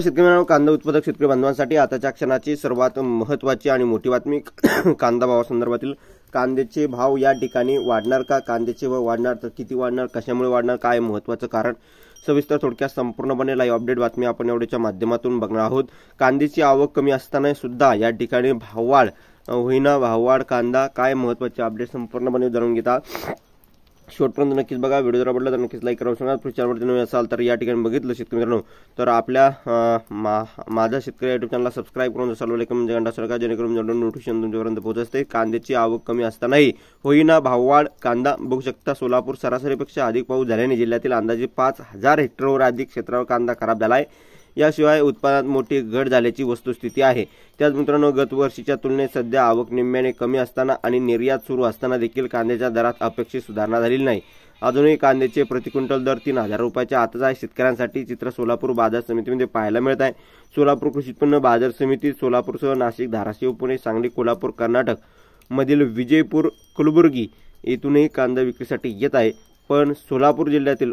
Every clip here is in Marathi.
शेतकरी कांदा उत्पादक शेतकरी बांधवांसाठी आताच्या क्षणाची सर्वात महत्त्वाची आणि मोठी बातमी कांदा भावासंदर्भातील कांद्याचे भाव या ठिकाणी वाढणार का, कांद्याचे भाव वाढणार तर किती वाढणार, कशामुळे वाढणार, काय महत्त्वाचं कारण, सविस्तर थोडक्यात संपूर्णपणे लाईव्ह अपडेट बातमी आपण एवढ्याच्या माध्यमातून बघणार आहोत। कांद्याची आवक कमी असताना सुद्धा या ठिकाणी भाववाढ होईना, भाववाढ कांदा काय महत्त्वाचे अपडेट संपूर्णपणे जाणून घेता शेवटपर्यंत नक्कीच बघा। व्हिडिओ जर आवडला तर नक्कीच लाईक करा, चॅनलवरती नवीन असाल तर या ठिकाणी बघितलं शेतकरी मित्रांनो तर आपल्या माझा शेतकरी युट्यूब चॅनलला सबस्क्राइब करून चालवले कमेंट घंटा सरकार जेणेकरून नोटिफिकेशन तुमच्यापर्यंत पोहोचते। कांद्याची आवक कमी असतानाही होईना भाववाढ कांदा बघू शकता। सोलापूर सरासरीपेक्षा अधिक पाऊस झाल्याने जिल्ह्यातील अंदाजे 5000 हेक्टरवर अधिक क्षेत्रावर कांदा खराब झालाय। याशिवाय उत्पादनात मोठी घट झाल्याची वस्तुस्थिती आहे। त्याच मित्रांनो गत वर्षीच्या तुलनेत सध्या आवक निम्म्याने कमी असताना आणि निर्यात सुरू असताना देखील कांद्याच्या दरात अपेक्षित सुधारणा झालेली नाही। अजूनही कांद्याचे प्रति क्विंटल दर 3000 रुपयाच्या आतच आहे। शेतकऱ्यांसाठी चित्र सोलापूर बाजार समितीमध्ये पाहायला मिळत आहे। सोलापूर कृषी उत्पन्न बाजार समिती सोलापूरसह नाशिक, धाराशिव, पुणे, सांगली, कोल्हापूर, कर्नाटक मधील विजयपूर, कलबुर्गी येथूनही कांदा विक्रीसाठी येत आहे। पण सोलापूर जिल्ह्यातील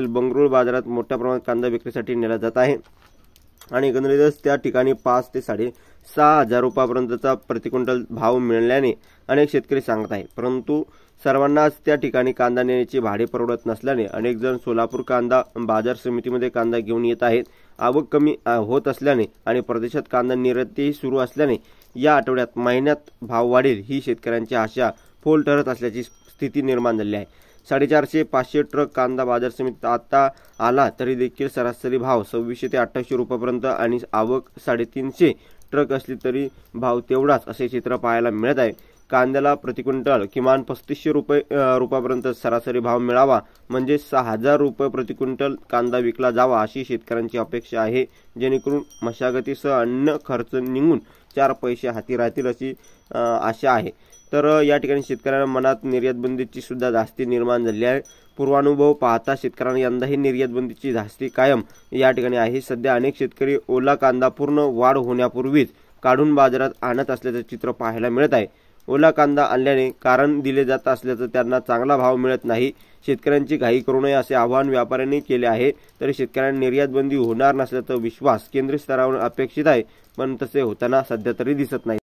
बंगरूळ बाजारात मोठ्या प्रमाणात कांदा विक्रीसाठी नेला जात आहे आणि एकंदरीतच त्या ठिकाणी 5 ते 6.5 रुपयापर्यंतचा प्रति क्विंटल भाव मिळाल्याने अनेक शेतकरी सांगत आहेत। परंतु सर्वांनाच त्या ठिकाणी कांदा नेण्याची भाडे परवडत नसल्याने अनेक जण सोलापूर कांदा बाजार समितीमध्ये कांदा घेऊन येत आहेत। आवक कमी होत असल्याने आणि प्रदेशात कांदा निर्यातही सुरू असल्याने या आठवड्यात महिन्यात भाव वाढेल ही शेतकऱ्यांची आशा फोल ठरत असल्याची स्थिती निर्माण झाली आहे। 450-500 ट्रक कांदा बाजार समितीत आता आला तरी देखील सरासरी भाव 2600 ते 2800 रुपयापर्यंत आणि आवक 350 ट्रक असली तरी भाव तेवढाच असे चित्र पाहायला मिळत आहे। कांद्याला प्रति क्विंटल किमान 3500 रुपयापर्यंत सरासरी भाव मिळावा म्हणजे 6000 रुपये प्रति क्विंटल कांदा विकला जावा अशी शेतकऱ्यांची अपेक्षा आहे, जेणेकरून मशागतीसह अन्न खर्च निघून 4 पैसे हाती राहतील अशी आशा आहे। तर या ठिकाणी शेतकऱ्यांना मनात निर्यात बंदीची सुद्धा धास्ती निर्माण झाली आहे। पूर्वानुभव पाहता शेतकऱ्यांना यंदाही निर्यात बंदीची धास्ती कायम या ठिकाणी आहे। सध्या अनेक शेतकरी ओला कांदा पूर्ण वाढ होण्यापूर्वीच काढून बाजारात आणत असल्याचे चित्र पाहायला मिळत आहे। ओला कांदा आणल्याने कारण दिले जात असल्याचं त्यांना चांगला भाव मिळत नाही। शेतकऱ्यांची घाई करू नये असे आवाहन व्यापाऱ्यांनी केले आहे। तरी शेतकऱ्यांना निर्यात बंदी होणार नसल्याचा विश्वास केंद्रीय स्तरावर अपेक्षित आहे, पण तसे होताना सध्या तरी दिसत नाही।